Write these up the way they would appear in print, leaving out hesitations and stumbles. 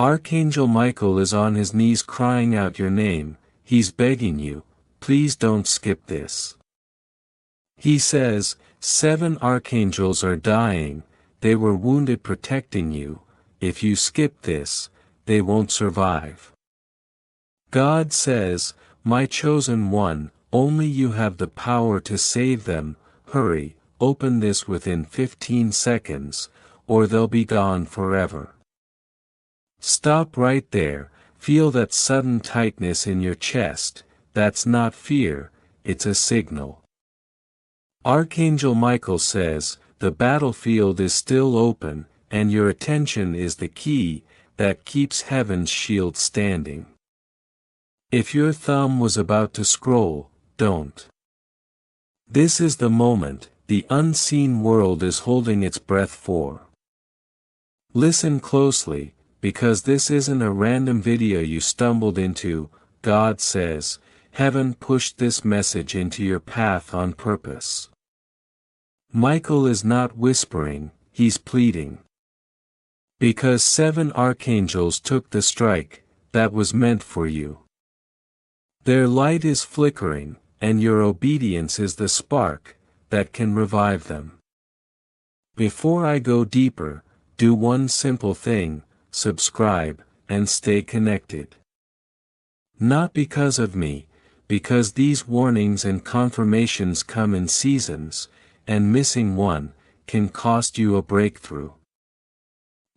Archangel Michael is on his knees crying out your name. He's begging you, please don't skip this. He says, 7 archangels are dying, they were wounded protecting you, if you skip this, they won't survive. God says, my chosen one, only you have the power to save them. Hurry, open this within 15 seconds, or they'll be gone forever. Stop right there, feel that sudden tightness in your chest. That's not fear, it's a signal. Archangel Michael says, the battlefield is still open, and your attention is the key that keeps heaven's shield standing. If your thumb was about to scroll, don't. This is the moment the unseen world is holding its breath for. Listen closely, because this isn't a random video you stumbled into. God says, heaven pushed this message into your path on purpose. Michael is not whispering, he's pleading. Because 7 archangels took the strike that was meant for you. Their light is flickering, and your obedience is the spark that can revive them. Before I go deeper, do one simple thing: subscribe, and stay connected. Not because of me, because these warnings and confirmations come in seasons, and missing one can cost you a breakthrough.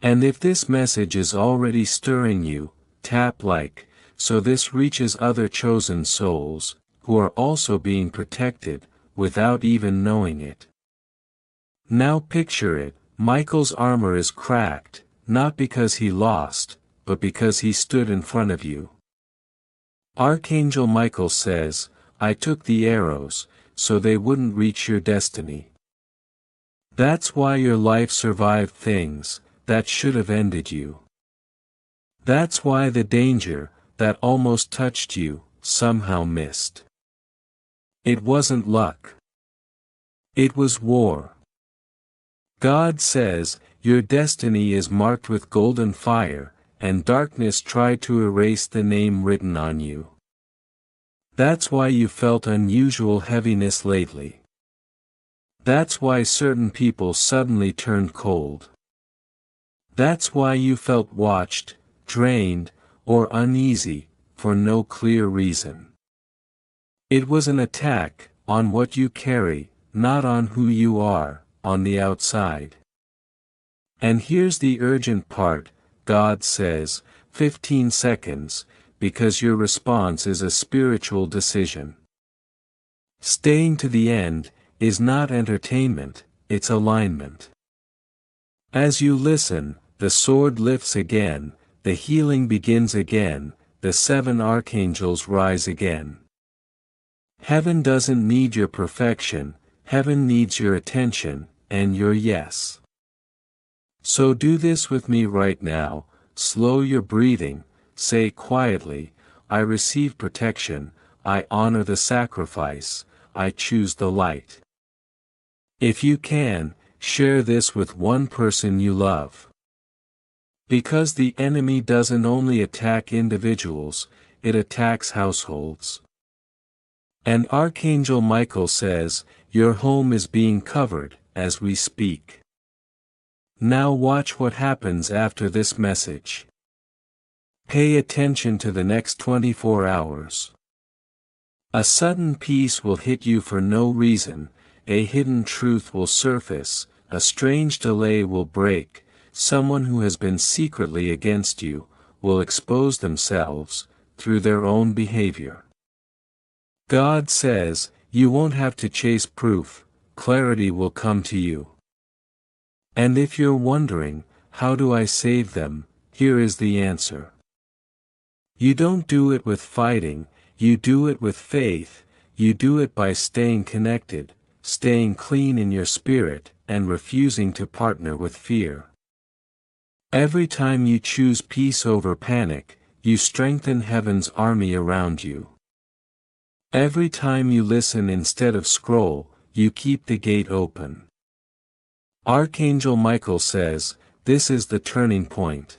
And if this message is already stirring you, tap like, so this reaches other chosen souls, who are also being protected, without even knowing it. Now picture it, Michael's armor is cracked, not because he lost, but because he stood in front of you. Archangel Michael says, I took the arrows, so they wouldn't reach your destiny. That's why your life survived things that should have ended you. That's why the danger that almost touched you somehow missed. It wasn't luck. It was war. God says, your destiny is marked with golden fire, and darkness tried to erase the name written on you. That's why you felt unusual heaviness lately. That's why certain people suddenly turned cold. That's why you felt watched, drained, or uneasy, for no clear reason. It was an attack on what you carry, not on who you are, on the outside. And here's the urgent part, God says, 15 seconds, because your response is a spiritual decision. Staying to the end is not entertainment, it's alignment. As you listen, the sword lifts again, the healing begins again, the 7 archangels rise again. Heaven doesn't need your perfection, heaven needs your attention, and your yes. So do this with me right now, slow your breathing, say quietly, I receive protection, I honor the sacrifice, I choose the light. If you can, share this with one person you love. Because the enemy doesn't only attack individuals, it attacks households. And Archangel Michael says, your home is being covered, as we speak. Now watch what happens after this message. Pay attention to the next 24 hours. A sudden peace will hit you for no reason, a hidden truth will surface, a strange delay will break, someone who has been secretly against you, will expose themselves, through their own behavior. God says, you won't have to chase proof, clarity will come to you. And if you're wondering, how do I save them, here is the answer. You don't do it with fighting, you do it with faith, you do it by staying connected, staying clean in your spirit, and refusing to partner with fear. Every time you choose peace over panic, you strengthen heaven's army around you. Every time you listen instead of scroll, you keep the gate open. Archangel Michael says, this is the turning point.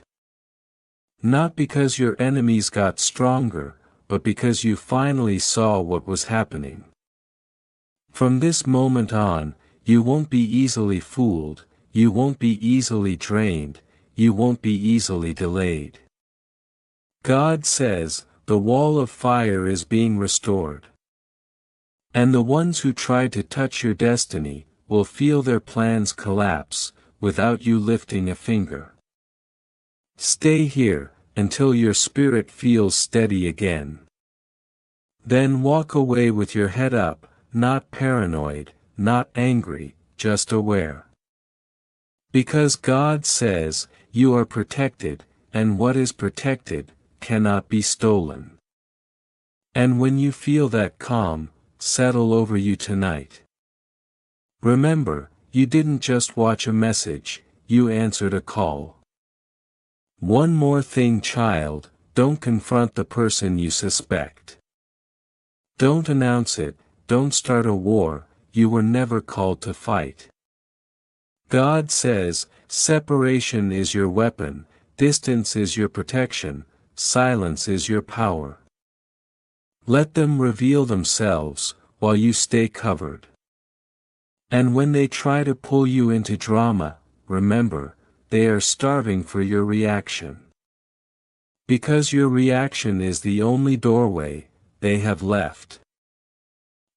Not because your enemies got stronger, but because you finally saw what was happening. From this moment on, you won't be easily fooled, you won't be easily drained, you won't be easily delayed. God says, the wall of fire is being restored. And the ones who tried to touch your destiny, will feel their plans collapse, without you lifting a finger. Stay here, until your spirit feels steady again. Then walk away with your head up, not paranoid, not angry, just aware. Because God says, you are protected, and what is protected, cannot be stolen. And when you feel that calm, settle over you tonight. Remember, you didn't just watch a message, you answered a call. One more thing, child, don't confront the person you suspect. Don't announce it, don't start a war, you were never called to fight. God says, separation is your weapon, distance is your protection, silence is your power. Let them reveal themselves, while you stay covered. And when they try to pull you into drama, remember, they are starving for your reaction. Because your reaction is the only doorway they have left.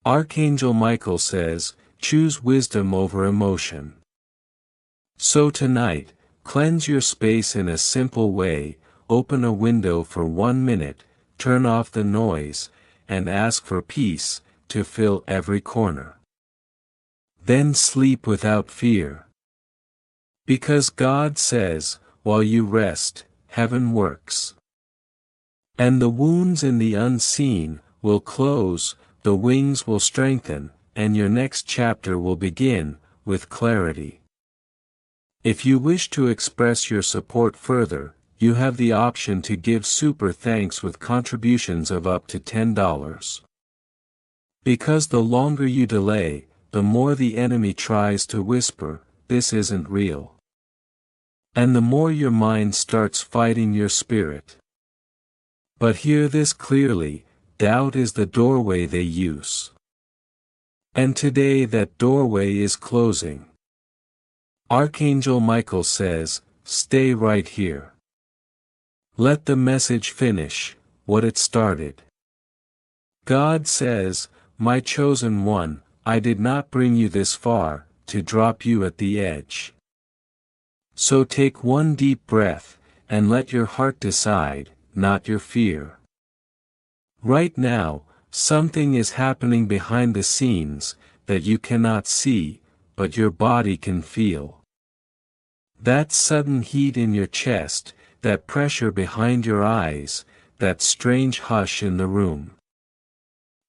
Archangel Michael says, choose wisdom over emotion. So tonight, cleanse your space in a simple way, open a window for 1 minute, turn off the noise, and ask for peace to fill every corner. Then sleep without fear. Because God says, while you rest, heaven works. And the wounds in the unseen will close, the wings will strengthen, and your next chapter will begin, with clarity. If you wish to express your support further, you have the option to give super thanks with contributions of up to $10. Because the longer you delay, the more the enemy tries to whisper, this isn't real. And the more your mind starts fighting your spirit. But hear this clearly, doubt is the doorway they use. And today that doorway is closing. Archangel Michael says, stay right here. Let the message finish what it started. God says, my chosen one, I did not bring you this far, to drop you at the edge. So take one deep breath, and let your heart decide, not your fear. Right now, something is happening behind the scenes, that you cannot see, but your body can feel. That sudden heat in your chest, that pressure behind your eyes, that strange hush in the room.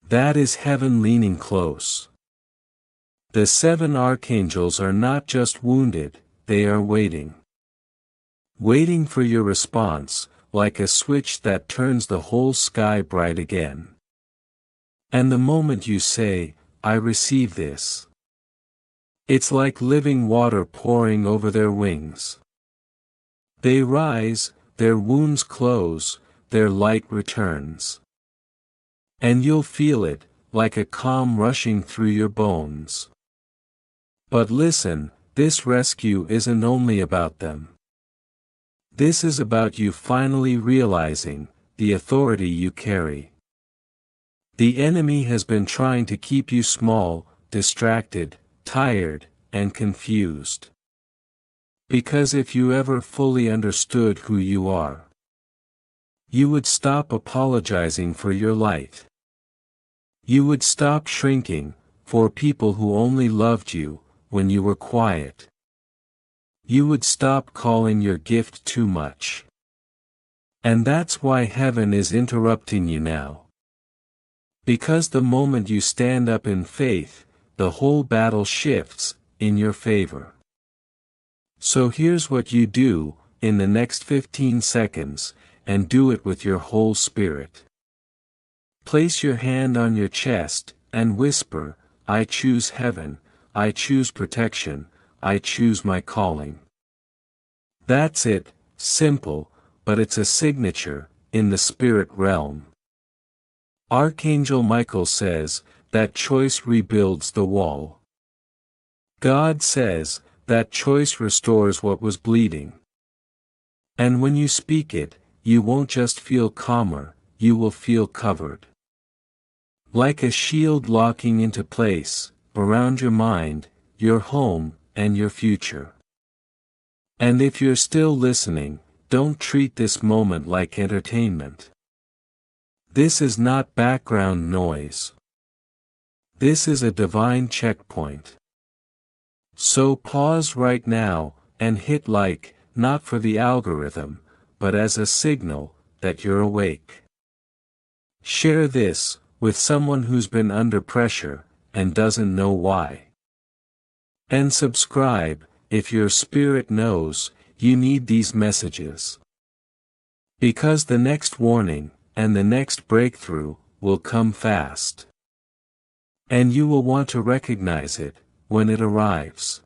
That is heaven leaning close. The 7 archangels are not just wounded, they are waiting. Waiting for your response, like a switch that turns the whole sky bright again. And the moment you say, I receive this. It's like living water pouring over their wings. They rise, their wounds close, their light returns. And you'll feel it, like a calm rushing through your bones. But listen, this rescue isn't only about them. This is about you finally realizing the authority you carry. The enemy has been trying to keep you small, distracted, tired, and confused. Because if you ever fully understood who you are, you would stop apologizing for your light. You would stop shrinking for people who only loved you when you were quiet. You would stop calling your gift too much. And that's why heaven is interrupting you now. Because the moment you stand up in faith, the whole battle shifts in your favor. So here's what you do in the next 15 seconds, and do it with your whole spirit. Place your hand on your chest and whisper, I choose heaven, I choose protection, I choose my calling. That's it, simple, but it's a signature, in the spirit realm. Archangel Michael says, that choice rebuilds the wall. God says, that choice restores what was bleeding. And when you speak it, you won't just feel calmer, you will feel covered. Like a shield locking into place, around your mind, your home, and your future. And if you're still listening, don't treat this moment like entertainment. This is not background noise. This is a divine checkpoint. So pause right now, and hit like, not for the algorithm, but as a signal, that you're awake. Share this, with someone who's been under pressure, and doesn't know why. And subscribe, if your spirit knows, you need these messages. Because the next warning, and the next breakthrough, will come fast. And you will want to recognize it, when it arrives.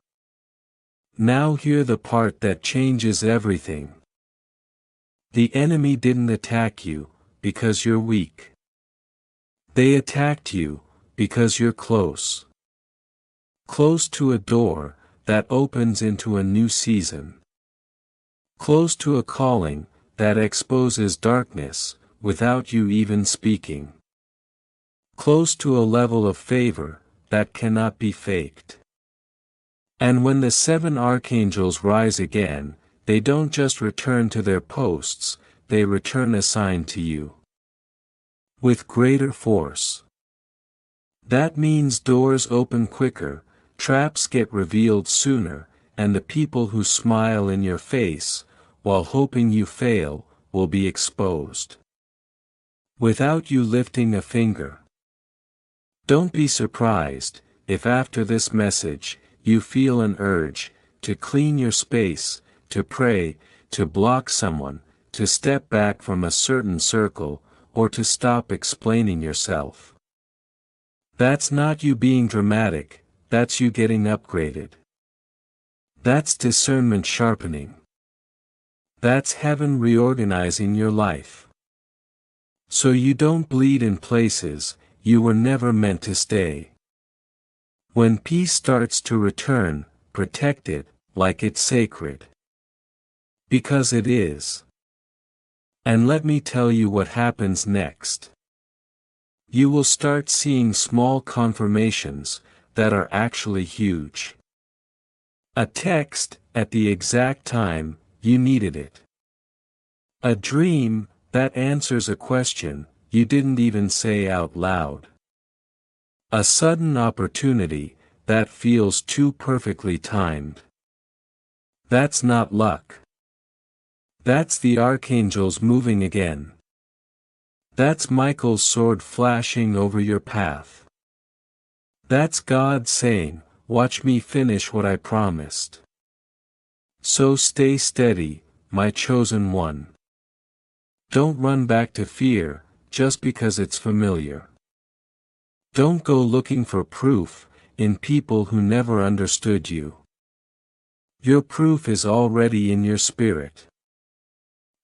Now hear the part that changes everything. The enemy didn't attack you, because you're weak. They attacked you, because you're close. Close to a door, that opens into a new season. Close to a calling, that exposes darkness, without you even speaking. Close to a level of favor, that cannot be faked. And when the 7 archangels rise again, they don't just return to their posts, they return assigned to you. With greater force. That means doors open quicker, traps get revealed sooner, and the people who smile in your face, while hoping you fail, will be exposed. Without you lifting a finger. Don't be surprised, if after this message, you feel an urge, to clean your space, to pray, to block someone, to step back from a certain circle, or to stop explaining yourself. That's not you being dramatic, that's you getting upgraded. That's discernment sharpening. That's heaven reorganizing your life. So you don't bleed in places you were never meant to stay. When peace starts to return, protect it, like it's sacred. Because it is. And let me tell you what happens next. You will start seeing small confirmations, that are actually huge. A text, at the exact time, you needed it. A dream, that answers a question, you didn't even say out loud. A sudden opportunity, that feels too perfectly timed. That's not luck. That's the archangels moving again. That's Michael's sword flashing over your path. That's God saying, watch me finish what I promised. So stay steady, my chosen one. Don't run back to fear, just because it's familiar. Don't go looking for proof, in people who never understood you. Your proof is already in your spirit.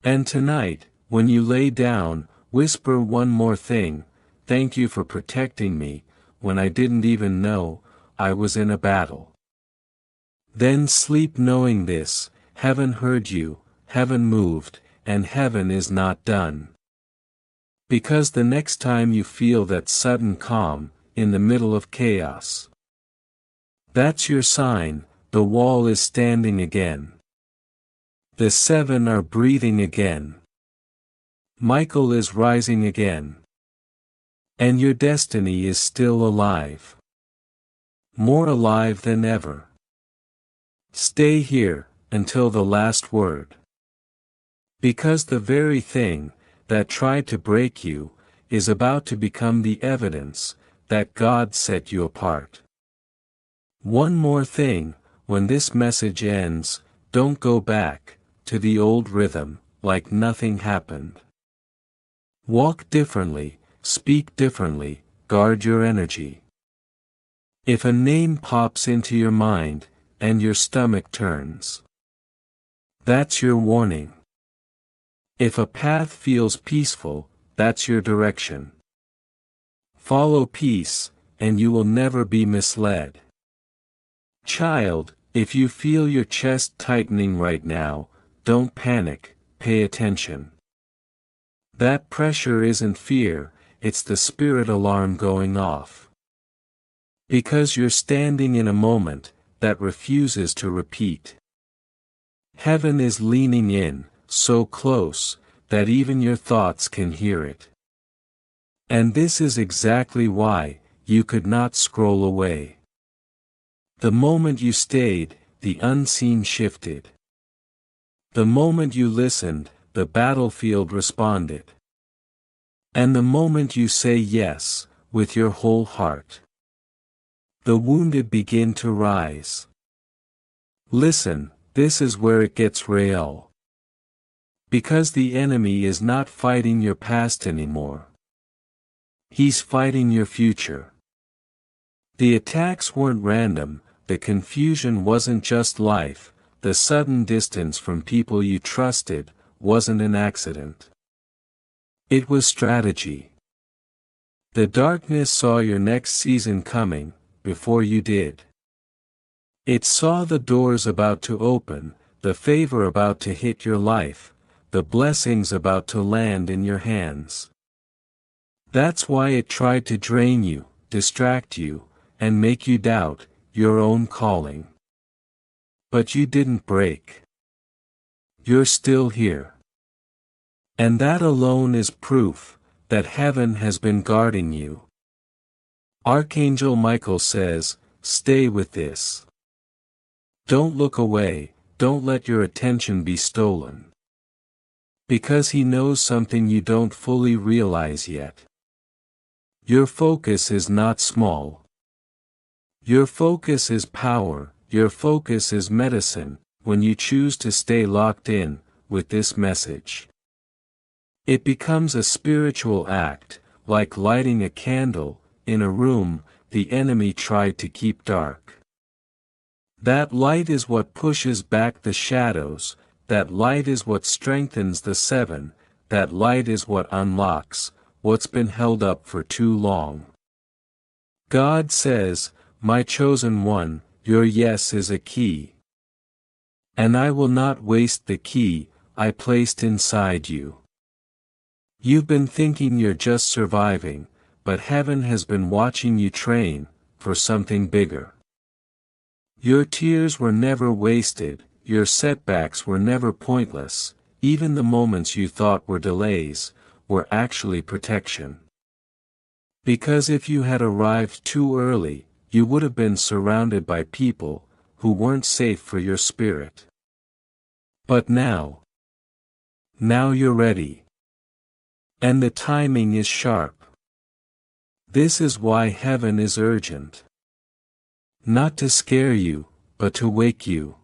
And tonight, when you lay down, whisper one more thing: thank you for protecting me, when I didn't even know I was in a battle. Then sleep knowing this: heaven heard you, heaven moved, and heaven is not done. Because the next time you feel that sudden calm, in the middle of chaos, that's your sign, the wall is standing again. The 7 are breathing again. Michael is rising again. And your destiny is still alive. More alive than ever. Stay here, until the last word. Because the very thing, that tried to break you, is about to become the evidence, that God set you apart. One more thing, when this message ends, don't go back, to the old rhythm, like nothing happened. Walk differently, speak differently, guard your energy. If a name pops into your mind, and your stomach turns, that's your warning. If a path feels peaceful, that's your direction. Follow peace, and you will never be misled. Child, if you feel your chest tightening right now, don't panic, pay attention. That pressure isn't fear, it's the spirit alarm going off. Because you're standing in a moment that refuses to repeat. Heaven is leaning in, so close, that even your thoughts can hear it. And this is exactly why you could not scroll away. The moment you stayed, the unseen shifted. The moment you listened, the battlefield responded. And the moment you say yes, with your whole heart, the wounded begin to rise. Listen, this is where it gets real. Because the enemy is not fighting your past anymore. He's fighting your future. The attacks weren't random, the confusion wasn't just life, the sudden distance from people you trusted wasn't an accident. It was strategy. The darkness saw your next season coming, before you did. It saw the doors about to open, the favor about to hit your life, the blessings about to land in your hands. That's why it tried to drain you, distract you, and make you doubt your own calling. But you didn't break. You're still here. And that alone is proof that heaven has been guarding you. Archangel Michael says, stay with this. Don't look away, don't let your attention be stolen. Because he knows something you don't fully realize yet. Your focus is not small. Your focus is power, your focus is medicine, when you choose to stay locked in with this message. It becomes a spiritual act, like lighting a candle in a room the enemy tried to keep dark. That light is what pushes back the shadows, that light is what strengthens the seven, that light is what unlocks what's been held up for too long. God says, my chosen one, your yes is a key. And I will not waste the key I placed inside you. You've been thinking you're just surviving, but heaven has been watching you train for something bigger. Your tears were never wasted, your setbacks were never pointless, even the moments you thought were delays, were actually protection. Because if you had arrived too early, you would have been surrounded by people who weren't safe for your spirit. But now you're ready. And the timing is sharp. This is why heaven is urgent. Not to scare you, but to wake you.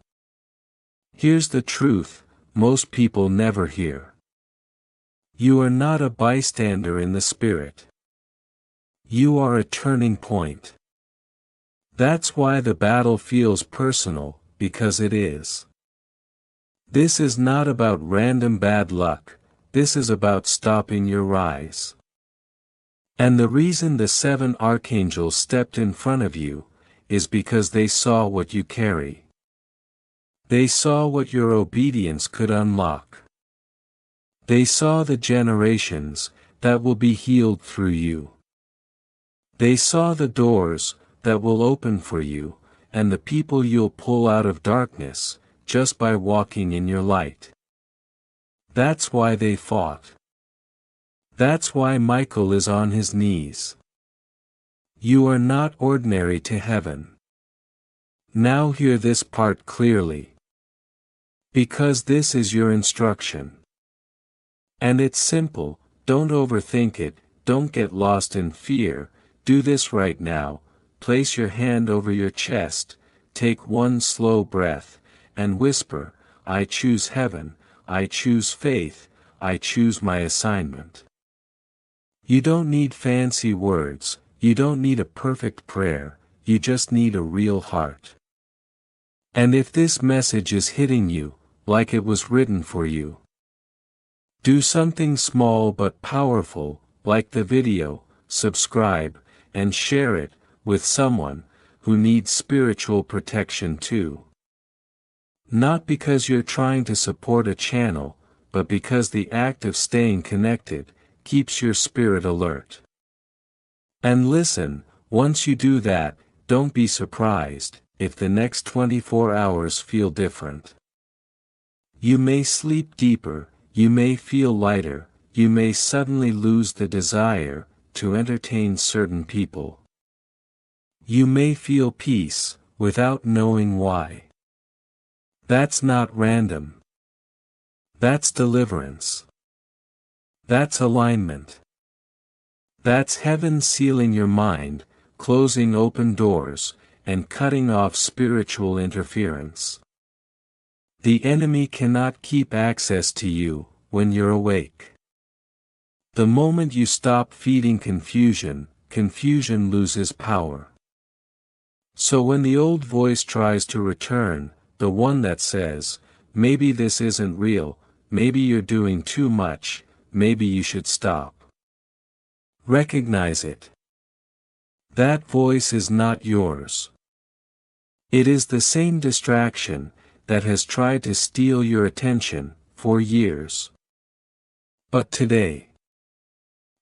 Here's the truth, most people never hear. You are not a bystander in the spirit. You are a turning point. That's why the battle feels personal, because it is. This is not about random bad luck, this is about stopping your rise. And the reason the seven archangels stepped in front of you, is because they saw what you carry. They saw what your obedience could unlock. They saw the generations that will be healed through you. They saw the doors that will open for you, and the people you'll pull out of darkness, just by walking in your light. That's why they fought. That's why Michael is on his knees. You are not ordinary to heaven. Now hear this part clearly. Because this is your instruction. And it's simple, don't overthink it, don't get lost in fear, do this right now, place your hand over your chest, take one slow breath, and whisper, I choose heaven, I choose faith, I choose my assignment. You don't need fancy words, you don't need a perfect prayer, you just need a real heart. And if this message is hitting you, like it was written for you, Do something small but powerful, like the video, subscribe, and share it with someone who needs spiritual protection too. Not because you're trying to support a channel, but because the act of staying connected keeps your spirit alert. And listen, once you do that, don't be surprised if the next 24 hours feel different. You may sleep deeper, you may feel lighter, you may suddenly lose the desire to entertain certain people. You may feel peace without knowing why. That's not random. That's deliverance. That's alignment. That's heaven sealing your mind, closing open doors, and cutting off spiritual interference. The enemy cannot keep access to you when you're awake. The moment you stop feeding confusion, confusion loses power. So when the old voice tries to return, the one that says, maybe this isn't real, maybe you're doing too much, maybe you should stop. Recognize it. That voice is not yours. It is the same distraction that has tried to steal your attention for years. But today,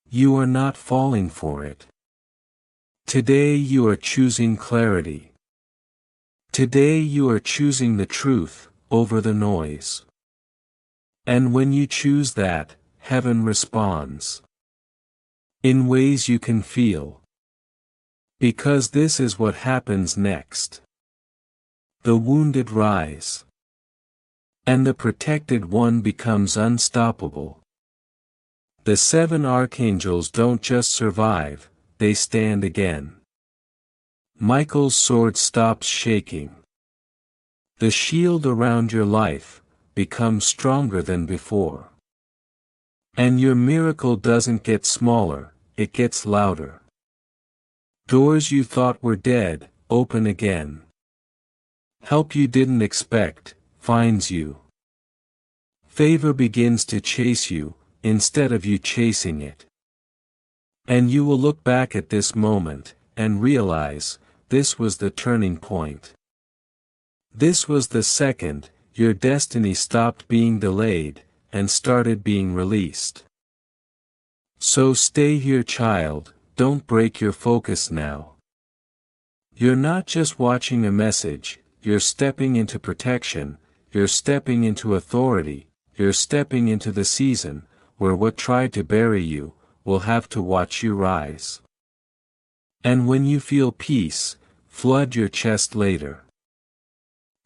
you are not falling for it. Today you are choosing clarity. Today you are choosing the truth over the noise. And when you choose that, heaven responds. In ways you can feel. Because this is what happens next. The wounded rise. And the protected one becomes unstoppable. The 7 archangels don't just survive, they stand again. Michael's sword stops shaking. The shield around your life becomes stronger than before. And your miracle doesn't get smaller, it gets louder. Doors you thought were dead, open again. Help you didn't expect, finds you. Favor begins to chase you, instead of you chasing it. And you will look back at this moment, and realize, this was the turning point. This was the second, your destiny stopped being delayed, and started being released. So stay here, child, don't break your focus now. You're not just watching a message, you're stepping into protection, you're stepping into authority, you're stepping into the season, where what tried to bury you, will have to watch you rise. And when you feel peace, flood your chest later.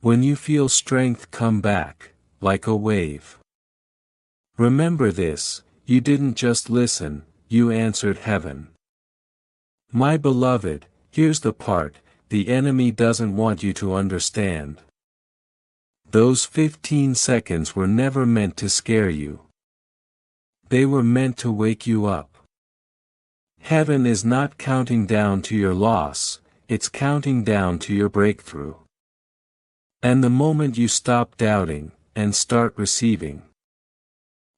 When you feel strength come back, like a wave. Remember this, you didn't just listen, you answered heaven. My beloved, here's the part, the enemy doesn't want you to understand. Those 15 seconds were never meant to scare you. They were meant to wake you up. Heaven is not counting down to your loss, it's counting down to your breakthrough. And the moment you stop doubting, and start receiving,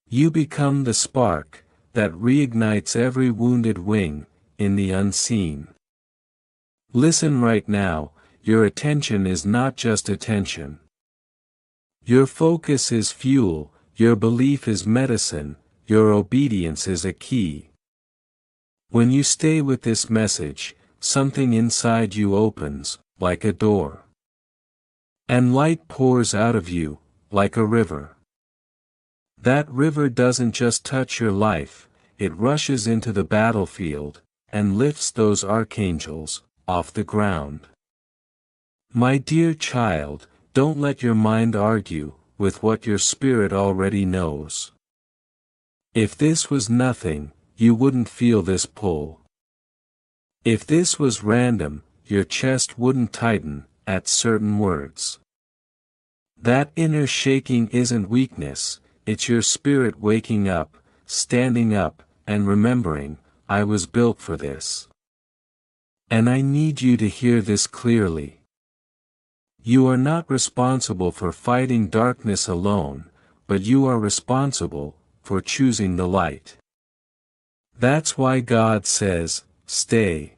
you become the spark that reignites every wounded wing in the unseen. Listen right now, your attention is not just attention. Your focus is fuel, your belief is medicine, your obedience is a key. When you stay with this message, something inside you opens, like a door. And light pours out of you, like a river. That river doesn't just touch your life, it rushes into the battlefield, and lifts those archangels off the ground. My dear child, don't let your mind argue with what your spirit already knows. If this was nothing, you wouldn't feel this pull. If this was random, your chest wouldn't tighten at certain words. That inner shaking isn't weakness, it's your spirit waking up, standing up, and remembering, I was built for this. And I need you to hear this clearly. You are not responsible for fighting darkness alone, but you are responsible for choosing the light. That's why God says, stay.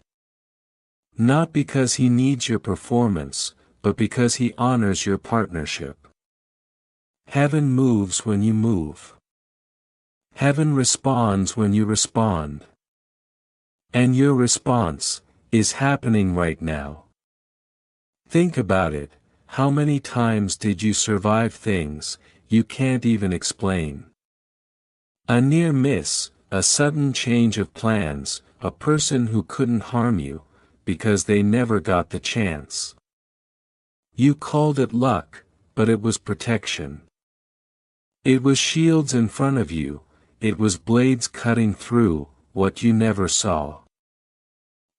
Not because He needs your performance, but because He honors your partnership. Heaven moves when you move. Heaven responds when you respond. And your response is happening right now. Think about it. How many times did you survive things you can't even explain? A near miss, a sudden change of plans, a person who couldn't harm you, because they never got the chance. You called it luck, but it was protection. It was shields in front of you, it was blades cutting through what you never saw.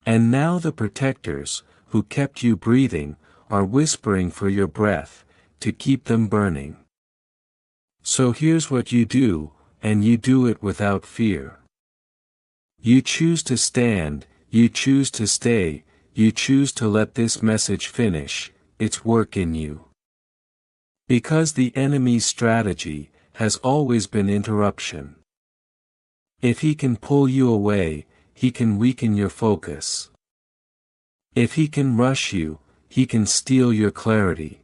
And now the protectors, who kept you breathing, are whispering for your breath, to keep them burning. So here's what you do, and you do it without fear. You choose to stand, you choose to stay, you choose to let this message finish its work in you. Because the enemy's strategy has always been interruption. If he can pull you away, he can weaken your focus. If he can rush you, he can steal your clarity.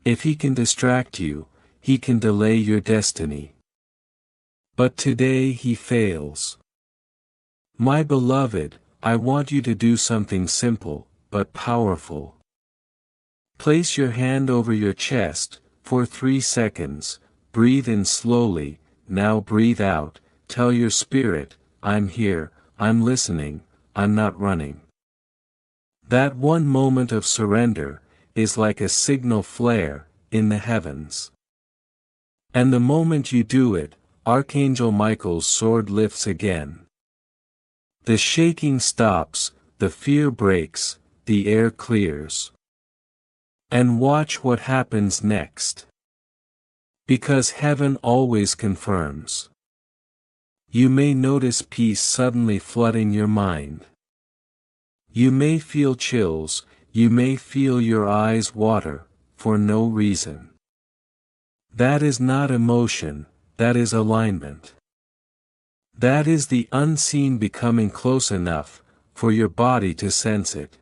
If he can distract you, he can delay your destiny. But today he fails. My beloved, I want you to do something simple, but powerful. Place your hand over your chest, for 3 seconds, breathe in slowly, now breathe out, tell your spirit, I'm here, I'm listening, I'm not running. That one moment of surrender is like a signal flare in the heavens. And the moment you do it, Archangel Michael's sword lifts again. The shaking stops, the fear breaks, the air clears. And watch what happens next. Because heaven always confirms. You may notice peace suddenly flooding your mind. You may feel chills, you may feel your eyes water, for no reason. That is not emotion, that is alignment. That is the unseen becoming close enough, for your body to sense it.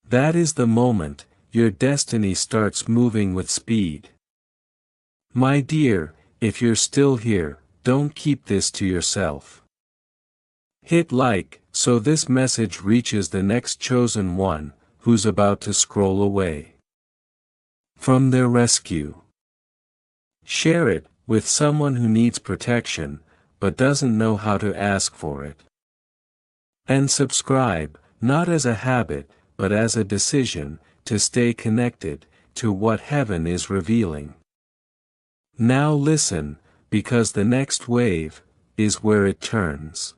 That is the moment, your destiny starts moving with speed. My dear, if you're still here, don't keep this to yourself. Hit like, so this message reaches the next chosen one, who's about to scroll away from their rescue. Share it with someone who needs protection, but doesn't know how to ask for it. And subscribe, not as a habit, but as a decision, to stay connected to what heaven is revealing. Now listen, because the next wave is where it turns.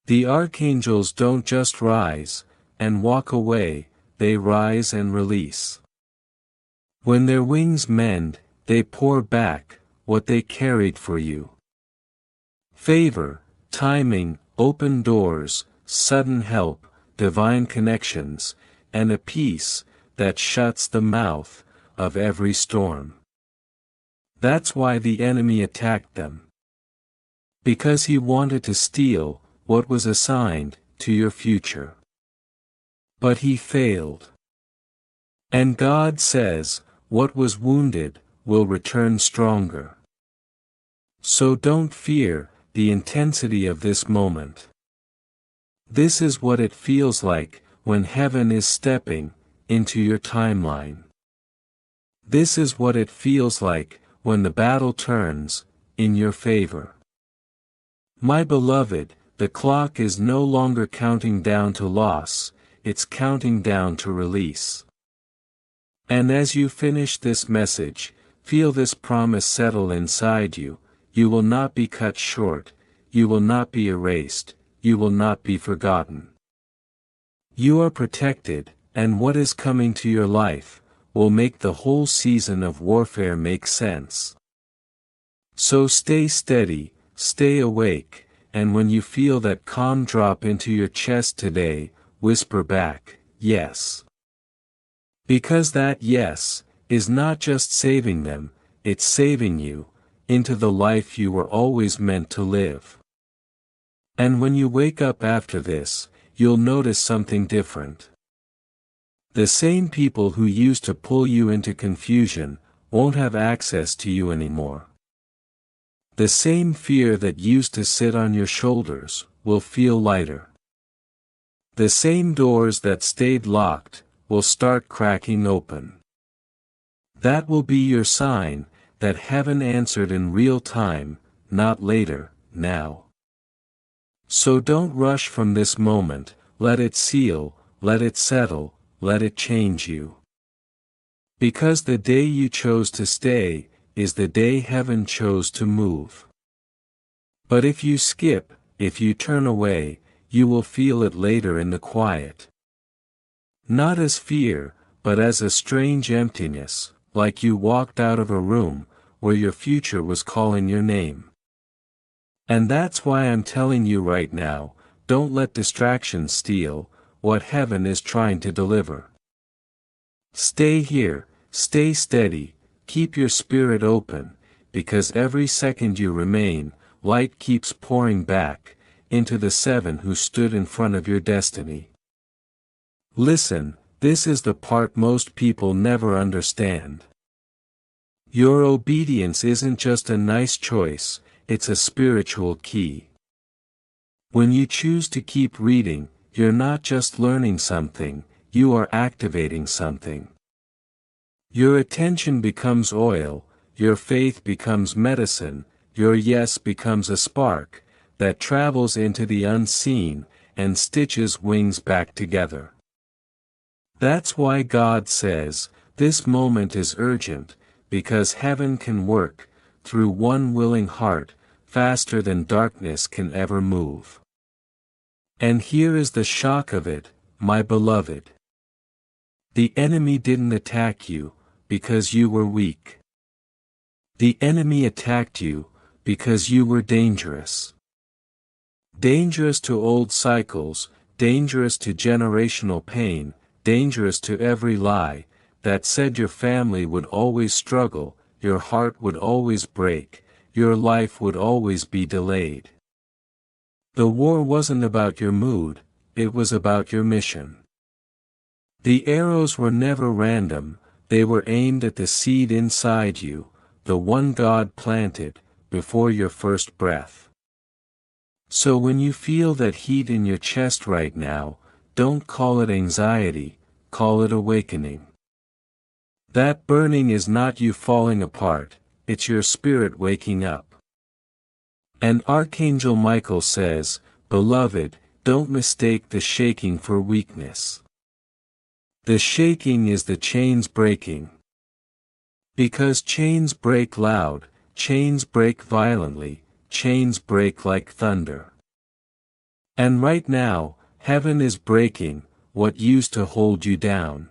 The archangels don't just rise and walk away, they rise and release. When their wings mend, they pour back what they carried for you. Favor, timing, open doors, sudden help, divine connections, and a peace that shuts the mouth of every storm. That's why the enemy attacked them. Because he wanted to steal what was assigned to your future. But he failed. And God says, what was wounded will return stronger. So don't fear the intensity of this moment. This is what it feels like when heaven is stepping into your timeline. This is what it feels like when the battle turns in your favor. My beloved, the clock is no longer counting down to loss, it's counting down to release. And as you finish this message, feel this promise settle inside you. You will not be cut short, you will not be erased, you will not be forgotten. You are protected, and what is coming to your life will make the whole season of warfare make sense. So stay steady, stay awake, and when you feel that calm drop into your chest today, whisper back, yes. Because that yes is not just saving them, it's saving you. into the life you were always meant to live. And when you wake up after this, you'll notice something different. The same people who used to pull you into confusion won't have access to you anymore. The same fear that used to sit on your shoulders will feel lighter. The same doors that stayed locked will start cracking open. That will be your sign that heaven answered in real time, not later, now. So don't rush from this moment, let it seal, let it settle, let it change you. Because the day you chose to stay, is the day heaven chose to move. But if you skip, if you turn away, you will feel it later in the quiet. Not as fear, but as a strange emptiness, like you walked out of a room, where your future was calling your name. And that's why I'm telling you right now, don't let distractions steal what heaven is trying to deliver. Stay here, stay steady, keep your spirit open, because every second you remain, light keeps pouring back into the seven who stood in front of your destiny. Listen, this is the part most people never understand. Your obedience isn't just a nice choice, it's a spiritual key. When you choose to keep reading, you're not just learning something, you are activating something. Your attention becomes oil, your faith becomes medicine, your yes becomes a spark that travels into the unseen and stitches wings back together. That's why God says, this moment is urgent, because heaven can work through one willing heart, faster than darkness can ever move. And here is the shock of it, my beloved. The enemy didn't attack you, because you were weak. The enemy attacked you, because you were dangerous. Dangerous to old cycles, dangerous to generational pain, dangerous to every lie that said your family would always struggle, your heart would always break, your life would always be delayed. The war wasn't about your mood, it was about your mission. The arrows were never random, they were aimed at the seed inside you, the one God planted, before your first breath. So when you feel that heat in your chest right now, don't call it anxiety, call it awakening. That burning is not you falling apart, it's your spirit waking up. And Archangel Michael says, beloved, don't mistake the shaking for weakness. The shaking is the chains breaking. Because chains break loud, chains break violently, chains break like thunder. And right now, heaven is breaking what used to hold you down.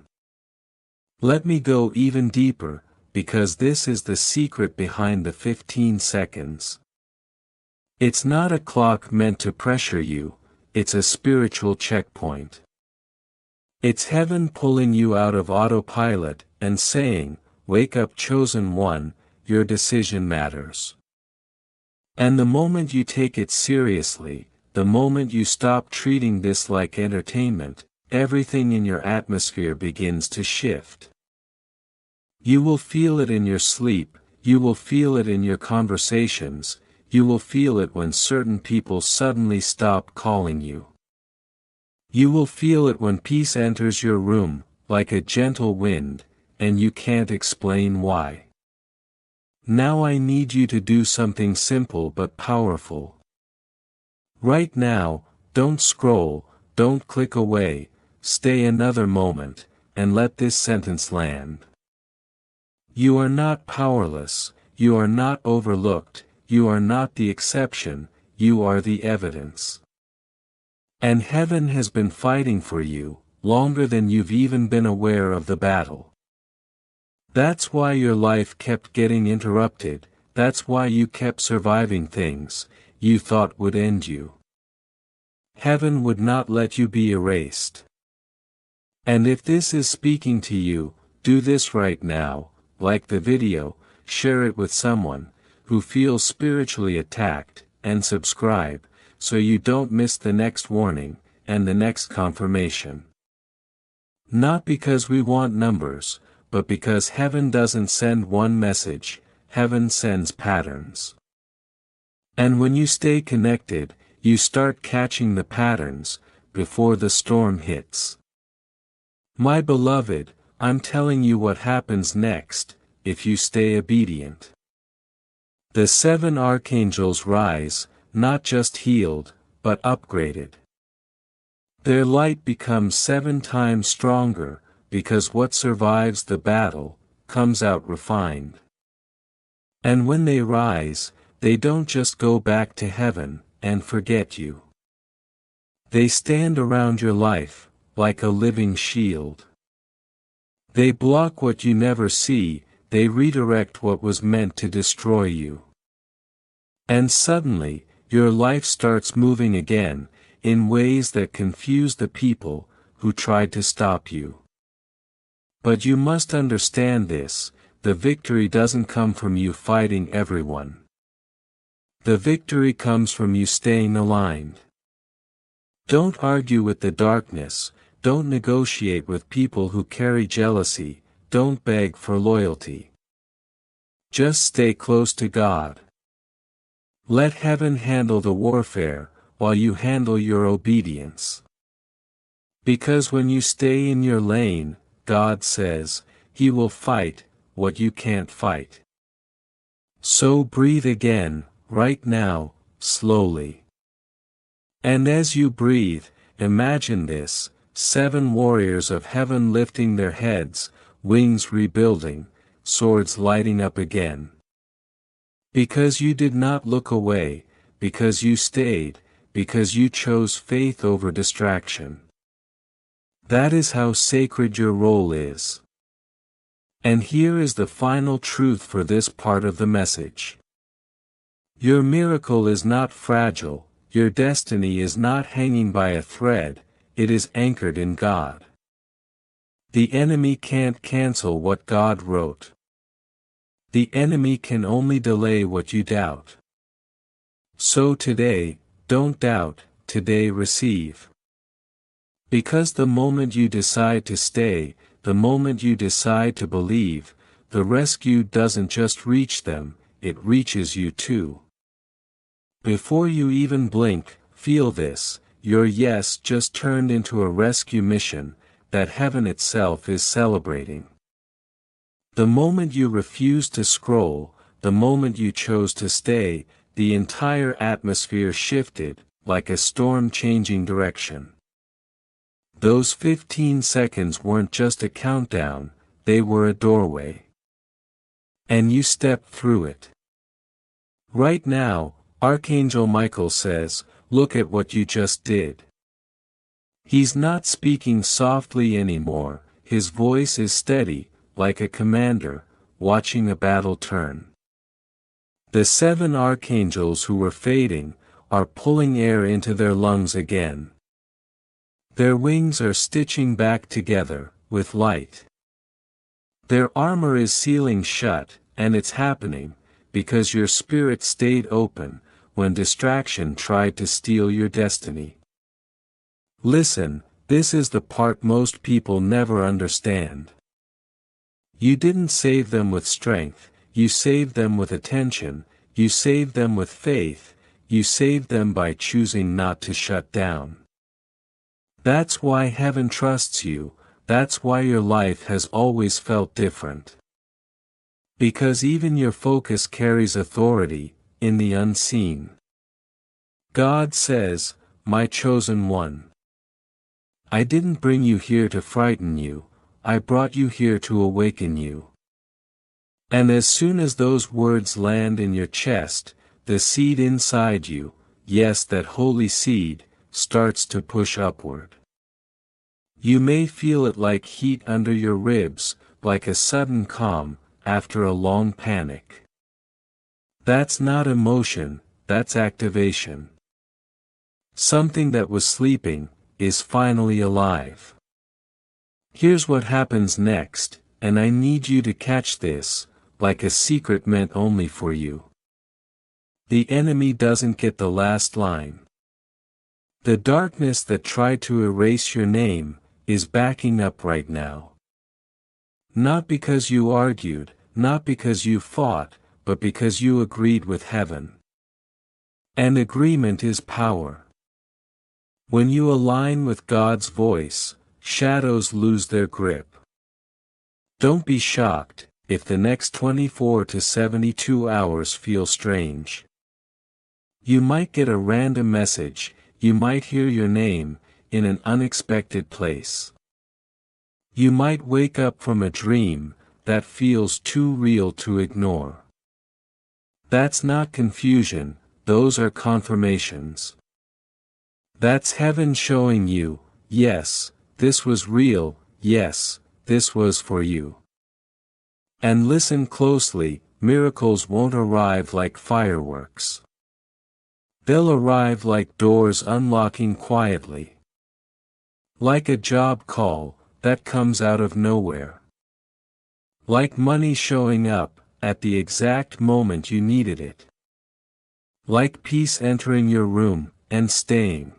Let me go even deeper, because this is the secret behind the 15 seconds. It's not a clock meant to pressure you, it's a spiritual checkpoint. It's heaven pulling you out of autopilot and saying, wake up chosen one, your decision matters. And the moment you take it seriously, the moment you stop treating this like entertainment, everything in your atmosphere begins to shift. You will feel it in your sleep, you will feel it in your conversations, you will feel it when certain people suddenly stop calling you. You will feel it when peace enters your room, like a gentle wind, and you can't explain why. Now I need you to do something simple but powerful. Right now, don't scroll, don't click away, stay another moment, and let this sentence land. You are not powerless, you are not overlooked, you are not the exception, you are the evidence. And heaven has been fighting for you, longer than you've even been aware of the battle. That's why your life kept getting interrupted, that's why you kept surviving things you thought would end you. Heaven would not let you be erased. And if this is speaking to you, do this right now, like the video, share it with someone who feels spiritually attacked, and subscribe, so you don't miss the next warning, and the next confirmation. Not because we want numbers, but because heaven doesn't send one message, heaven sends patterns. And when you stay connected, you start catching the patterns, before the storm hits. My beloved, I'm telling you what happens next, if you stay obedient. The 7 archangels rise, not just healed, but upgraded. Their light becomes 7 times stronger, because what survives the battle, comes out refined. And when they rise, they don't just go back to heaven, and forget you. They stand around your life, like a living shield. They block what you never see, they redirect what was meant to destroy you. And suddenly, your life starts moving again, in ways that confuse the people who tried to stop you. But you must understand this, the victory doesn't come from you fighting everyone. The victory comes from you staying aligned. Don't argue with the darkness, don't negotiate with people who carry jealousy, don't beg for loyalty. Just stay close to God. Let heaven handle the warfare, while you handle your obedience. Because when you stay in your lane, God says, He will fight what you can't fight. So breathe again, right now, slowly. And as you breathe, imagine this, 7 warriors of heaven lifting their heads, wings rebuilding, swords lighting up again. Because you did not look away, because you stayed, because you chose faith over distraction. That is how sacred your role is. And here is the final truth for this part of the message. Your miracle is not fragile, your destiny is not hanging by a thread, it is anchored in God. The enemy can't cancel what God wrote. The enemy can only delay what you doubt. So today, don't doubt, today receive. Because the moment you decide to stay, the moment you decide to believe, the rescue doesn't just reach them, it reaches you too. Before you even blink, feel this, your yes just turned into a rescue mission, that heaven itself is celebrating. The moment you refused to scroll, the moment you chose to stay, the entire atmosphere shifted, like a storm changing direction. Those 15 seconds weren't just a countdown, they were a doorway. And you stepped through it. Right now, Archangel Michael says, look at what you just did. He's not speaking softly anymore, his voice is steady, like a commander, watching a battle turn. The 7 archangels who were fading, are pulling air into their lungs again. Their wings are stitching back together, with light. Their armor is sealing shut, and it's happening, because your spirit stayed open, when distraction tried to steal your destiny. Listen, this is the part most people never understand. You didn't save them with strength, you saved them with attention, you saved them with faith, you saved them by choosing not to shut down. That's why heaven trusts you, that's why your life has always felt different. Because even your focus carries authority, in the unseen. God says, my chosen one. I didn't bring you here to frighten you, I brought you here to awaken you. And as soon as those words land in your chest, the seed inside you, yes, that holy seed, starts to push upward. You may feel it like heat under your ribs, like a sudden calm, after a long panic. That's not emotion, that's activation. Something that was sleeping, is finally alive. Here's what happens next, and I need you to catch this, like a secret meant only for you. The enemy doesn't get the last line. The darkness that tried to erase your name is backing up right now. Not because you argued, not because you fought, but because you agreed with heaven. And agreement is power. When you align with God's voice, shadows lose their grip. Don't be shocked if the next 24 to 72 hours feel strange. You might get a random message, you might hear your name in an unexpected place. You might wake up from a dream that feels too real to ignore. That's not confusion, those are confirmations. That's heaven showing you, yes, this was real, yes, this was for you. And listen closely, miracles won't arrive like fireworks. They'll arrive like doors unlocking quietly. Like a job call that comes out of nowhere. Like money showing up at the exact moment you needed it. Like peace entering your room and staying.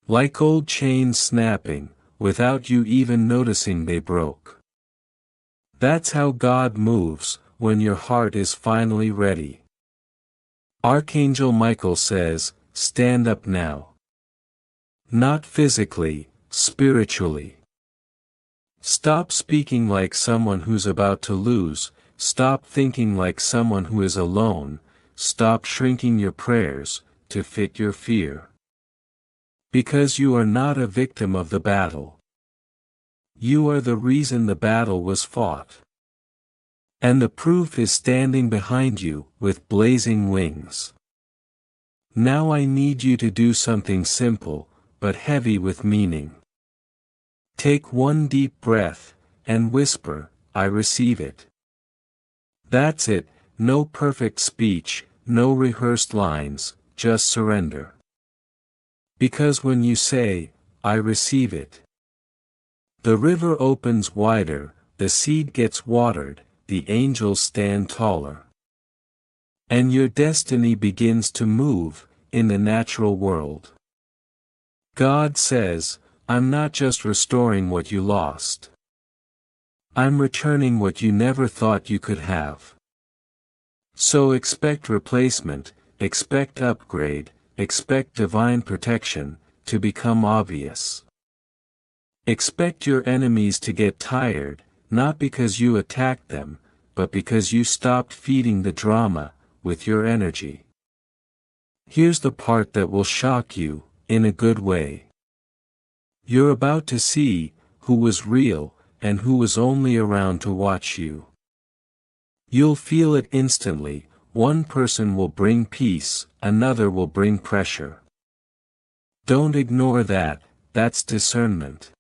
Like old chains snapping, without you even noticing they broke. That's how God moves, when your heart is finally ready. Archangel Michael says, stand up now. Not physically, spiritually. Stop speaking like someone who's about to lose, stop thinking like someone who is alone, stop shrinking your prayers to fit your fear. Because you are not a victim of the battle. You are the reason the battle was fought. And the proof is standing behind you, with blazing wings. Now I need you to do something simple, but heavy with meaning. Take one deep breath, and whisper, I receive it. That's it, no perfect speech, no rehearsed lines, just surrender. Because when you say, I receive it, the river opens wider, the seed gets watered, the angels stand taller. And your destiny begins to move, in the natural world. God says, I'm not just restoring what you lost. I'm returning what you never thought you could have. So expect replacement, expect upgrade, expect divine protection, to become obvious. Expect your enemies to get tired, not because you attacked them, but because you stopped feeding the drama with your energy. Here's the part that will shock you, in a good way. You're about to see who was real, and who was only around to watch you. You'll feel it instantly, one person will bring peace, another will bring pressure. Don't ignore that, that's discernment.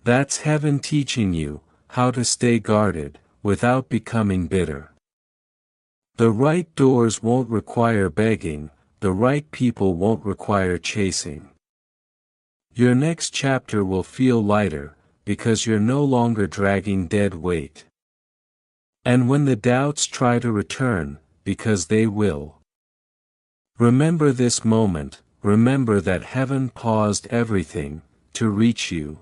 That's heaven teaching you how to stay guarded, without becoming bitter. The right doors won't require begging, the right people won't require chasing. Your next chapter will feel lighter, because you're no longer dragging dead weight. And when the doubts try to return, because they will. Remember this moment, remember that heaven paused everything, to reach you.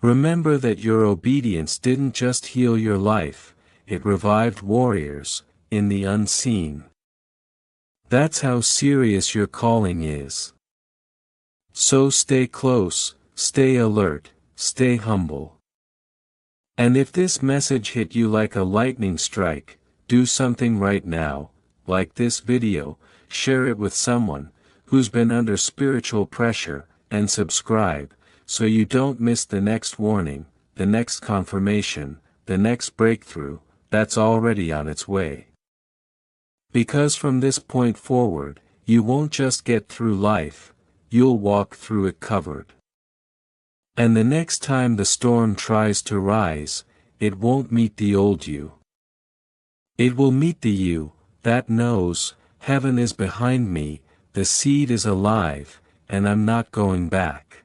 Remember that your obedience didn't just heal your life, it revived warriors, in the unseen. That's how serious your calling is. So stay close, stay alert, stay humble. And if this message hit you like a lightning strike, do something right now, like this video, share it with someone who's been under spiritual pressure, and subscribe, so you don't miss the next warning, the next confirmation, the next breakthrough, that's already on its way. Because from this point forward, you won't just get through life, you'll walk through it covered. And the next time the storm tries to rise, it won't meet the old you. It will meet the you that knows, heaven is behind me, the seed is alive, and I'm not going back.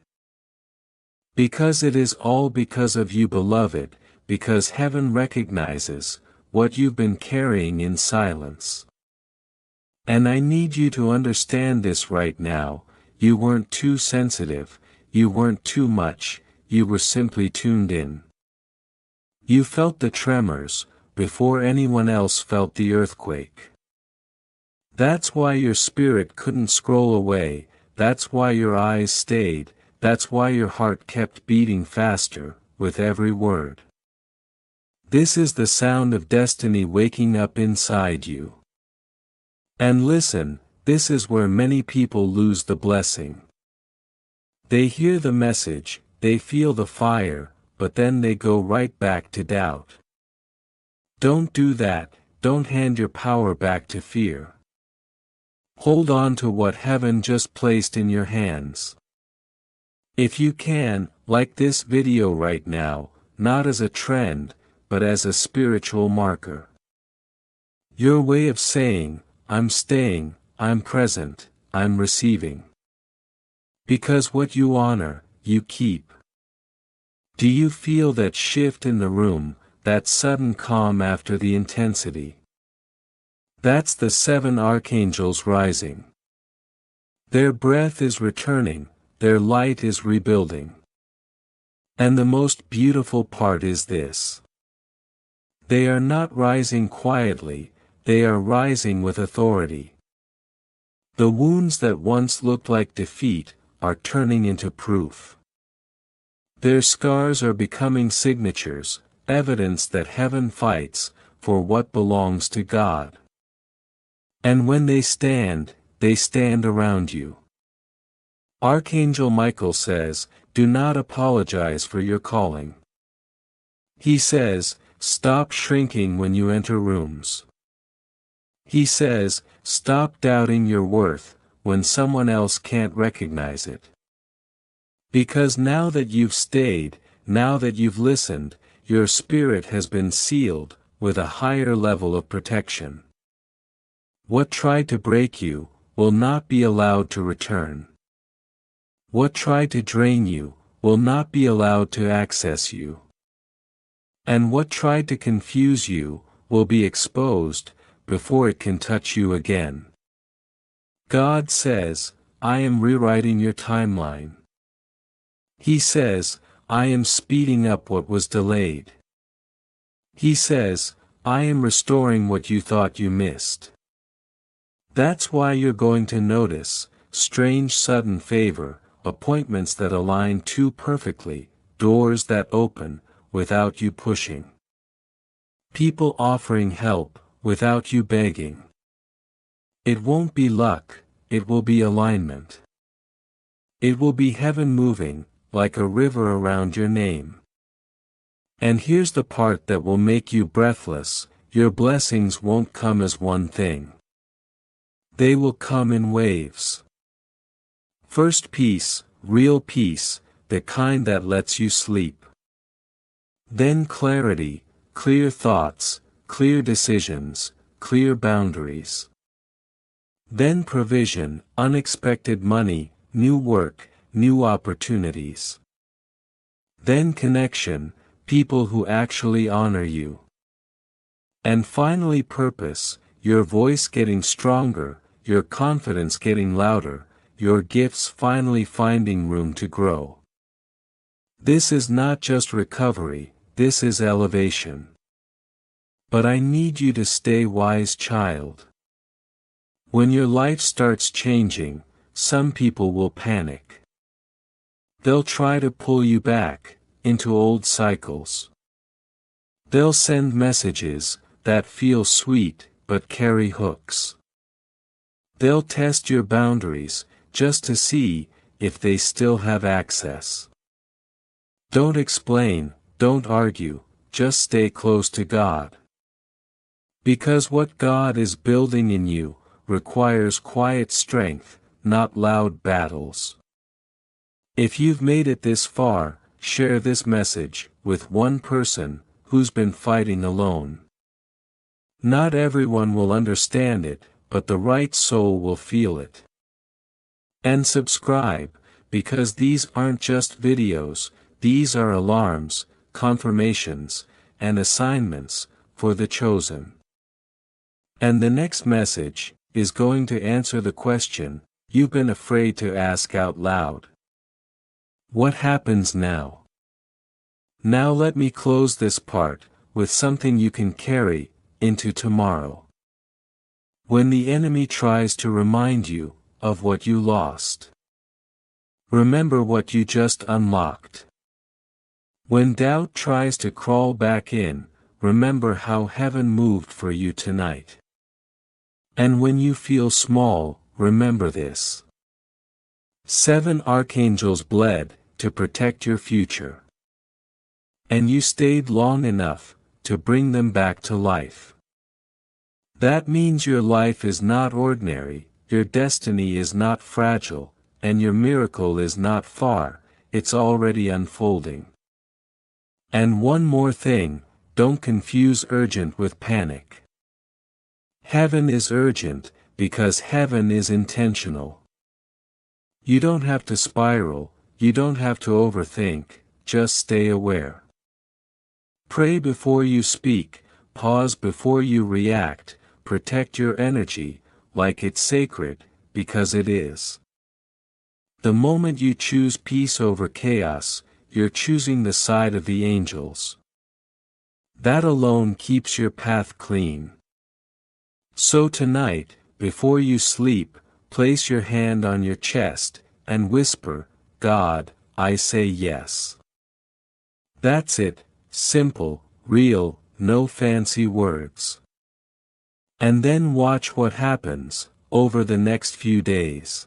Because it is all because of you, beloved, because heaven recognizes what you've been carrying in silence. And I need you to understand this right now. You weren't too sensitive, you weren't too much, you were simply tuned in. You felt the tremors, before anyone else felt the earthquake. That's why your spirit couldn't scroll away, that's why your eyes stayed, that's why your heart kept beating faster, with every word. This is the sound of destiny waking up inside you. And listen, this is where many people lose the blessing. They hear the message, they feel the fire, but then they go right back to doubt. Don't do that, don't hand your power back to fear. Hold on to what heaven just placed in your hands. If you can, like this video right now, not as a trend, but as a spiritual marker. Your way of saying, I'm staying, I'm present, I'm receiving. Because what you honor, you keep. Do you feel that shift in the room, that sudden calm after the intensity? That's the 7 archangels rising. Their breath is returning, their light is rebuilding. And the most beautiful part is this. They are not rising quietly, they are rising with authority. The wounds that once looked like defeat, are turning into proof. Their scars are becoming signatures, evidence that heaven fights, for what belongs to God. And when they stand around you. Archangel Michael says, do not apologize for your calling. He says, stop shrinking when you enter rooms. He says, stop doubting your worth, when someone else can't recognize it. Because now that you've stayed, now that you've listened, your spirit has been sealed, with a higher level of protection. What tried to break you, will not be allowed to return. What tried to drain you, will not be allowed to access you. And what tried to confuse you, will be exposed, before it can touch you again. God says, I am rewriting your timeline. He says, I am speeding up what was delayed. He says, I am restoring what you thought you missed. That's why you're going to notice, strange sudden favor, appointments that align too perfectly, doors that open, without you pushing. People offering help, without you begging. It won't be luck, it will be alignment. It will be heaven moving, like a river around your name. And here's the part that will make you breathless, your blessings won't come as one thing. They will come in waves. First peace, real peace, the kind that lets you sleep. Then clarity, clear thoughts, clear decisions, clear boundaries. Then provision, unexpected money, new work, new opportunities. Then connection, people who actually honor you. And finally purpose, your voice getting stronger, your confidence getting louder, your gifts finally finding room to grow. This is not just recovery, this is elevation. But I need you to stay wise, child. When your life starts changing, some people will panic. They'll try to pull you back, into old cycles. They'll send messages, that feel sweet, but carry hooks. They'll test your boundaries, just to see, if they still have access. Don't explain, don't argue, just stay close to God. Because what God is building in you, requires quiet strength, not loud battles. If you've made it this far, share this message, with one person, who's been fighting alone. Not everyone will understand it, but the right soul will feel it. And subscribe, because these aren't just videos, these are alarms, confirmations, and assignments, for the chosen. And the next message, is going to answer the question you've been afraid to ask out loud. What happens now? Now let me close this part with something you can carry into tomorrow. When the enemy tries to remind you of what you lost, remember what you just unlocked. When doubt tries to crawl back in, remember how heaven moved for you tonight. And when you feel small, remember this. 7 archangels bled to protect your future. And you stayed long enough to bring them back to life. That means your life is not ordinary, your destiny is not fragile, and your miracle is not far, it's already unfolding. And one more thing, don't confuse urgent with panic. Heaven is urgent, because heaven is intentional. You don't have to spiral, you don't have to overthink, just stay aware. Pray before you speak, pause before you react, protect your energy, like it's sacred, because it is. The moment you choose peace over chaos, you're choosing the side of the angels. That alone keeps your path clean. So tonight, before you sleep, place your hand on your chest, and whisper, God, I say yes. That's it, simple, real, no fancy words. And then watch what happens, over the next few days.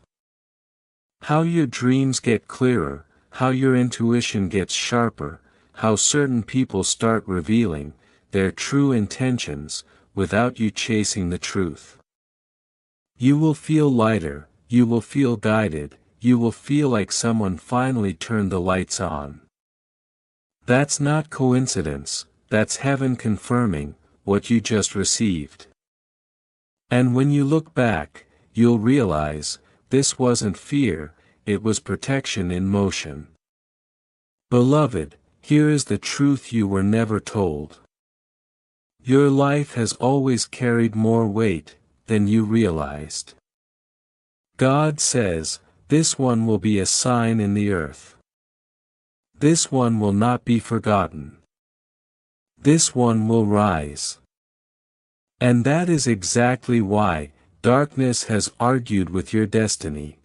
How your dreams get clearer, how your intuition gets sharper, how certain people start revealing their true intentions, without you chasing the truth. You will feel lighter, you will feel guided, you will feel like someone finally turned the lights on. That's not coincidence, that's heaven confirming what you just received. And when you look back, you'll realize, this wasn't fear, it was protection in motion. Beloved, here is the truth you were never told. Your life has always carried more weight than you realized. God says, this one will be a sign in the earth. This one will not be forgotten. This one will rise. And that is exactly why darkness has argued with your destiny.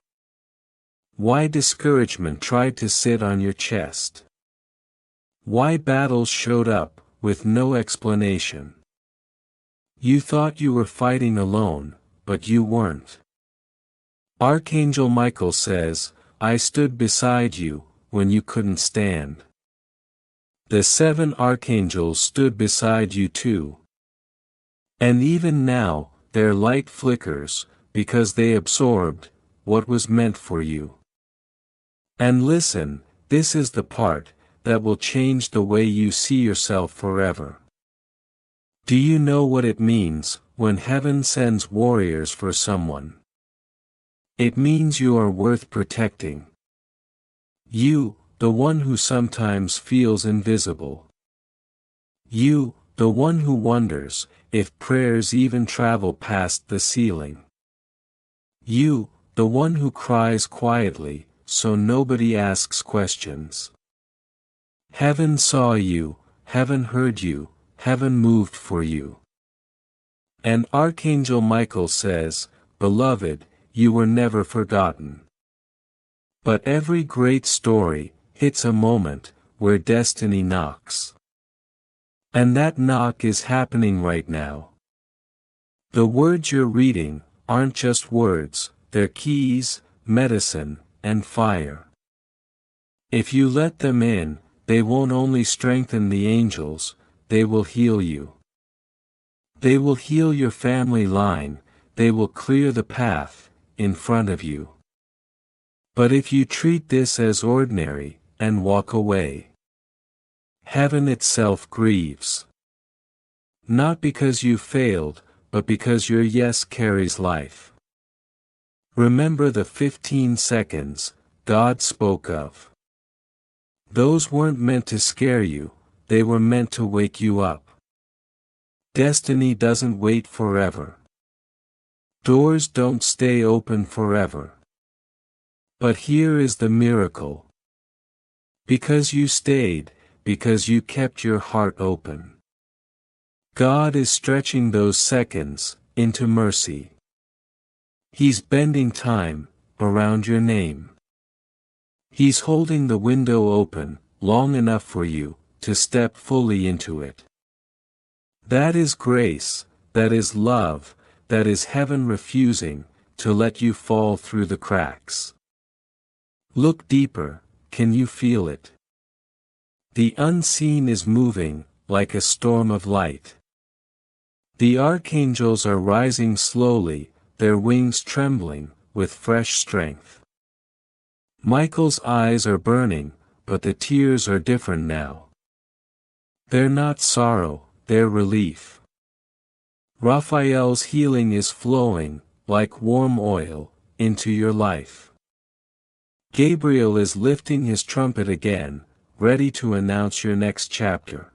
Why discouragement tried to sit on your chest. Why battles showed up, with no explanation. You thought you were fighting alone, but you weren't. Archangel Michael says, I stood beside you, when you couldn't stand. The 7 archangels stood beside you too. And even now, their light flickers, because they absorbed what was meant for you. And listen, this is the part that will change the way you see yourself forever. Do you know what it means when heaven sends warriors for someone? It means you are worth protecting. You, the one who sometimes feels invisible. You, the one who wonders if prayers even travel past the ceiling. You, the one who cries quietly, so nobody asks questions. Heaven saw you, heaven heard you, heaven moved for you. And Archangel Michael says, Beloved, you were never forgotten. But every great story hits a moment where destiny knocks. And that knock is happening right now. The words you're reading aren't just words, they're keys, medicine, and fire. If you let them in, they won't only strengthen the angels, they will heal you. They will heal your family line, they will clear the path in front of you. But if you treat this as ordinary, and walk away, heaven itself grieves. Not because you failed, but because your yes carries life. Remember the 15 seconds God spoke of. Those weren't meant to scare you, they were meant to wake you up. Destiny doesn't wait forever. Doors don't stay open forever. But here is the miracle. Because you stayed, because you kept your heart open. God is stretching those seconds into mercy. He's bending time around your name. He's holding the window open long enough for you to step fully into it. That is grace, that is love, that is heaven refusing to let you fall through the cracks. Look deeper, can you feel it? The unseen is moving, like a storm of light. The archangels are rising slowly, their wings trembling, with fresh strength. Michael's eyes are burning, but the tears are different now. They're not sorrow, they're relief. Raphael's healing is flowing, like warm oil, into your life. Gabriel is lifting his trumpet again, ready to announce your next chapter.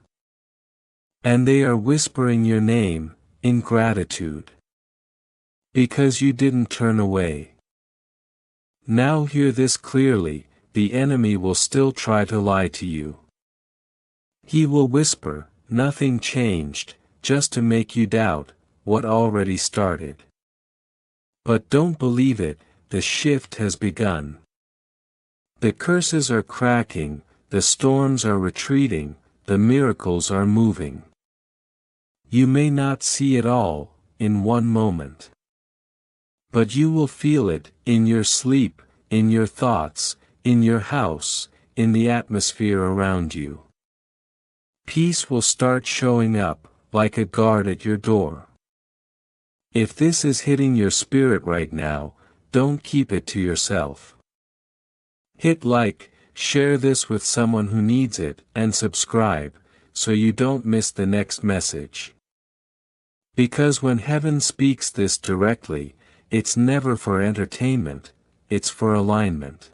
And they are whispering your name, in gratitude. Because you didn't turn away. Now hear this clearly, the enemy will still try to lie to you. He will whisper, nothing changed, just to make you doubt what already started. But don't believe it, the shift has begun. The curses are cracking, the storms are retreating, the miracles are moving. You may not see it all, in one moment. But you will feel it, in your sleep, in your thoughts, in your house, in the atmosphere around you. Peace will start showing up, like a guard at your door. If this is hitting your spirit right now, don't keep it to yourself. Hit like, share this with someone who needs it, and subscribe, so you don't miss the next message. Because when heaven speaks this directly, it's never for entertainment, it's for alignment.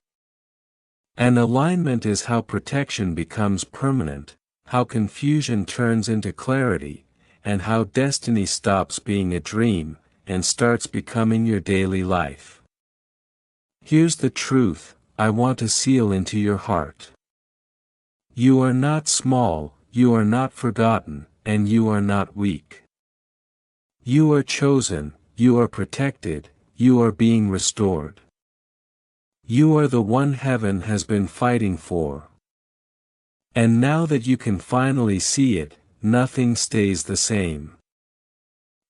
And alignment is how protection becomes permanent, how confusion turns into clarity, and how destiny stops being a dream, and starts becoming your daily life. Here's the truth, I want to seal into your heart. You are not small, you are not forgotten, and you are not weak. You are chosen, you are protected, you are being restored. You are the one heaven has been fighting for. And now that you can finally see it, nothing stays the same.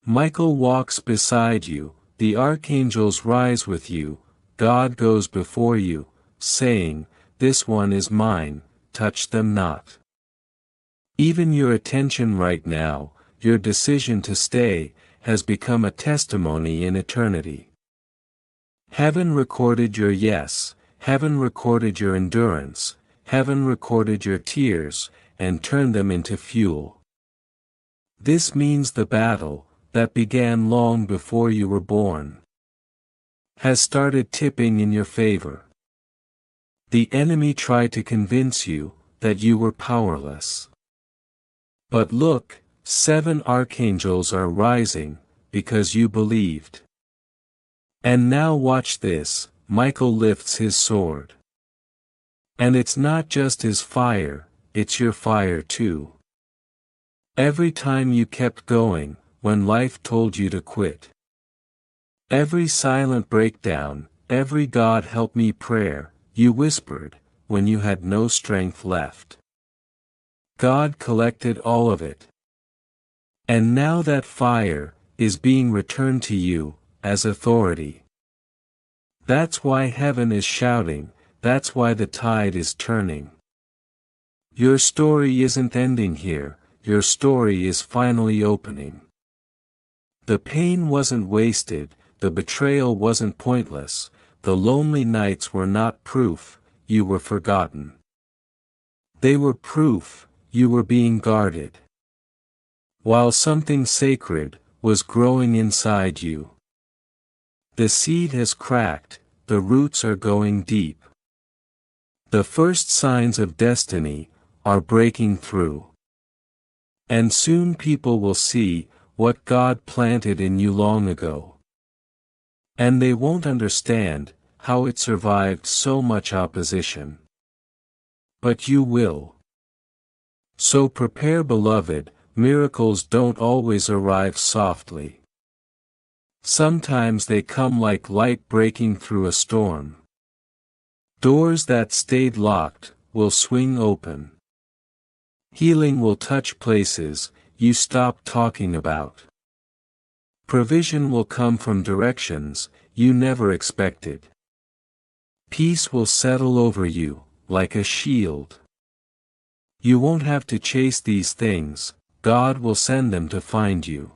Michael walks beside you, the archangels rise with you, God goes before you, saying, this one is mine, touch them not. Even your attention right now, your decision to stay, has become a testimony in eternity. Heaven recorded your yes, heaven recorded your endurance, heaven recorded your tears, and turned them into fuel. This means the battle, that began long before you were born, has started tipping in your favor. The enemy tried to convince you that you were powerless. But look, 7 archangels are rising, because you believed. And now watch this, Michael lifts his sword. And it's not just his fire, it's your fire too. Every time you kept going, when life told you to quit. Every silent breakdown, every God help me prayer, you whispered, when you had no strength left. God collected all of it. And now that fire, is being returned to you, as authority. That's why heaven is shouting, that's why the tide is turning. Your story isn't ending here, your story is finally opening. The pain wasn't wasted, the betrayal wasn't pointless, the lonely nights were not proof, you were forgotten. They were proof, you were being guarded. While something sacred was growing inside you. The seed has cracked, the roots are going deep. The first signs of destiny are breaking through. And soon people will see what God planted in you long ago. And they won't understand how it survived so much opposition. But you will. So prepare, beloved. Miracles don't always arrive softly. Sometimes they come like light breaking through a storm. Doors that stayed locked will swing open. Healing will touch places you stopped talking about. Provision will come from directions you never expected. Peace will settle over you like a shield. You won't have to chase these things, God will send them to find you.